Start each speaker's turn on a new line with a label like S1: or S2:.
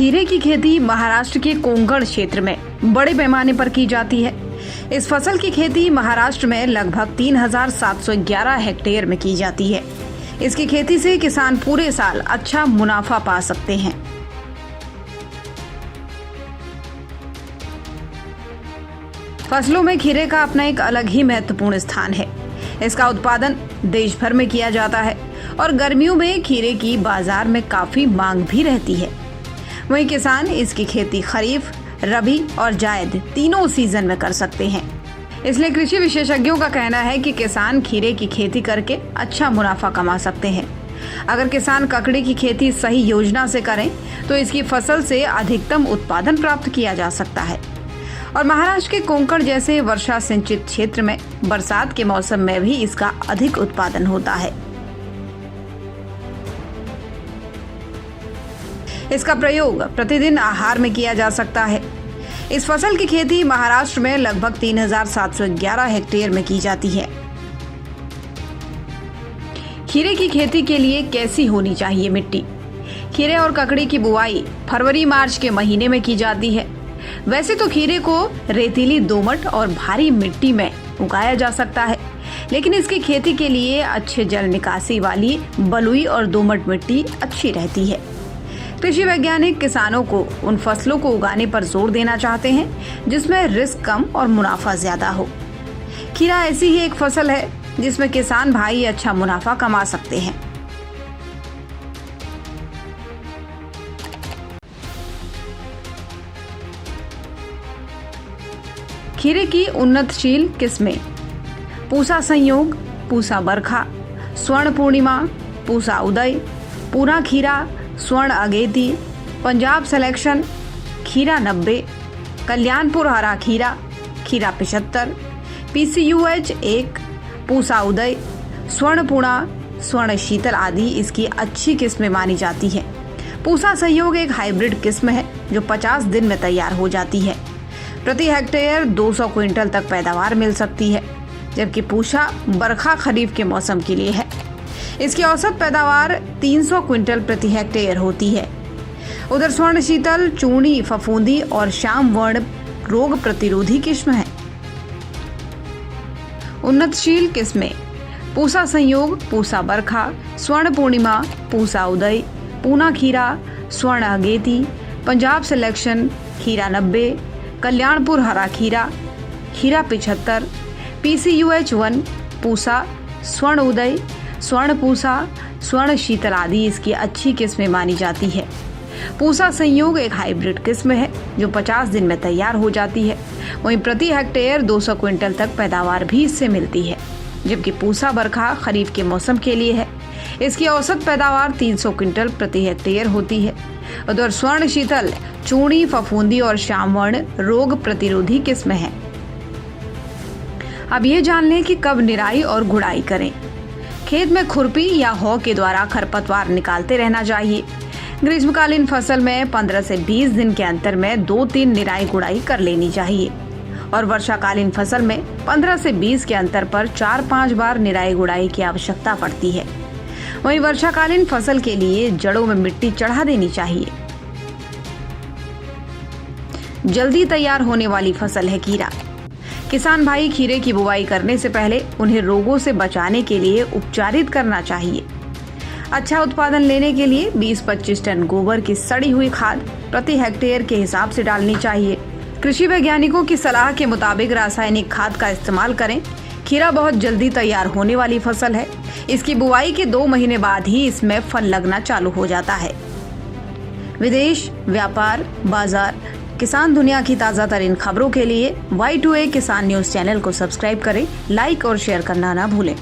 S1: खीरे की खेती महाराष्ट्र के कोंकण क्षेत्र में बड़े पैमाने पर की जाती है। इस फसल की खेती महाराष्ट्र में लगभग 3,711 हेक्टेयर में की जाती है। इसकी खेती से किसान पूरे साल अच्छा मुनाफा पा सकते हैं। फसलों में खीरे का अपना एक अलग ही महत्वपूर्ण स्थान है। इसका उत्पादन देश भर में किया जाता है और गर्मियों में खीरे की बाजार में काफी मांग भी रहती है। वहीं किसान इसकी खेती खरीफ, रबी और जायद तीनों सीजन में कर सकते हैं। इसलिए कृषि विशेषज्ञों का कहना है कि किसान खीरे की खेती करके अच्छा मुनाफा कमा सकते हैं। अगर किसान ककड़ी की खेती सही योजना से करें तो इसकी फसल से अधिकतम उत्पादन प्राप्त किया जा सकता है। और महाराष्ट्र के कोंकण जैसे वर्षा सिंचित क्षेत्र में बरसात के मौसम में भी इसका अधिक उत्पादन होता है। इसका प्रयोग प्रतिदिन आहार में किया जा सकता है। इस फसल की खेती महाराष्ट्र में लगभग 3,711 हेक्टेयर में की जाती है। खीरे की खेती के लिए कैसी होनी चाहिए मिट्टी? खीरे और ककड़ी की बुआई फरवरी-मार्च के महीने में की जाती है। वैसे तो खीरे को रेतीली, दोमट और भारी मिट्टी में उगाया जा सकता है, लेकिन इसकी खेती के लिए अच्छे जल निकासी वाली बलुई और दोमट मिट्टी अच्छी रहती है। कृषि वैज्ञानिक किसानों को उन फसलों को उगाने पर जोर देना चाहते हैं जिसमें रिस्क कम और मुनाफा ज्यादा हो। खीरा ऐसी ही एक फसल है जिसमें किसान भाई अच्छा मुनाफा कमा सकते हैं। खीरे की उन्नतशील किस्में: पूसा संयोग, पूसा बरखा, स्वर्ण पूर्णिमा, पूसा उदय, पूरा खीरा, स्वर्ण अगेती, पंजाब सिलेक्शन, खीरा 90, कल्याणपुर हरा खीरा, खीरा 75, PCUH 1, पूसा उदय, स्वर्ण पूर्णा, स्वर्ण शीतल आदि इसकी अच्छी किस्में मानी जाती है। पूसा संयोग एक हाइब्रिड किस्म है जो 50 दिन में तैयार हो जाती है। प्रति हेक्टेयर 200 क्विंटल तक पैदावार मिल सकती है, जबकि पूसा बरखा खरीफ के मौसम के लिए है। इसकी औसत पैदावार 300 क्विंटल प्रति हेक्टेयर होती है। उधर स्वर्ण शीतल चूर्णी, फफूंदी और श्याम वर्ण रोग प्रतिरोधी किस्म है। उन्नतशील किस्में: पूसा संयोग, पूसा बरखा, स्वर्ण पूर्णिमा, पूसा उदय, पूना खीरा, स्वर्ण अगेती, पंजाब सिलेक्शन, खीरा 90, कल्याणपुर हरा खीरा, खीरा 75, PCUH 1, पूसा, स्वर्ण उदय, स्वर्ण पूसा, स्वर्ण शीतल आदि इसकी अच्छी किस्में मानी जाती है। पूसा संयोग एक हाइब्रिड किस्म है जो 50 दिन में तैयार हो जाती है। वहीं प्रति हेक्टेयर 200 क्विंटल तक पैदावार भी इससे मिलती है, जबकि पूसा बरखा खरीफ के मौसम के लिए है। इसकी औसत पैदावार 300 क्विंटल प्रति हेक्टेयर होती है। उधर स्वर्ण शीतल चूर्णी, फफूंदी और श्यामवर्ण रोग प्रतिरोधी किस्म है। अब ये जान लें कि कब निराई और गुड़ाई करें। खेत में खुरपी या हौ के द्वारा खरपतवार निकालते रहना चाहिए। ग्रीष्मकालीन फसल में 15 से 20 दिन के अंतर में 2-3 निराई गुड़ाई कर लेनी चाहिए और वर्षाकालीन फसल में 15 से 20 के अंतर पर 4-5 बार निराई गुड़ाई की आवश्यकता पड़ती है। वहीं वर्षाकालीन फसल के लिए जड़ों में मिट्टी चढ़ा देनी चाहिए। जल्दी तैयार होने वाली फसल है खीरा। किसान भाई खीरे की बुवाई करने से पहले उन्हें रोगों से बचाने के लिए उपचारित करना चाहिए। अच्छा उत्पादन लेने के लिए 20-25 टन गोबर की सड़ी हुई खाद प्रति हेक्टेयर के हिसाब से डालनी चाहिए। कृषि वैज्ञानिकों की सलाह के मुताबिक रासायनिक खाद का इस्तेमाल करें। खीरा बहुत जल्दी तैयार होने वाली फसल है। इसकी बुवाई के 2 महीने बाद ही इसमें फल लगना चालू हो जाता है। विदेश, व्यापार, बाजार, किसान दुनिया की ताज़ा तरीन खबरों के लिए Y2A किसान न्यूज़ चैनल को सब्सक्राइब करें, लाइक और शेयर करना ना भूलें।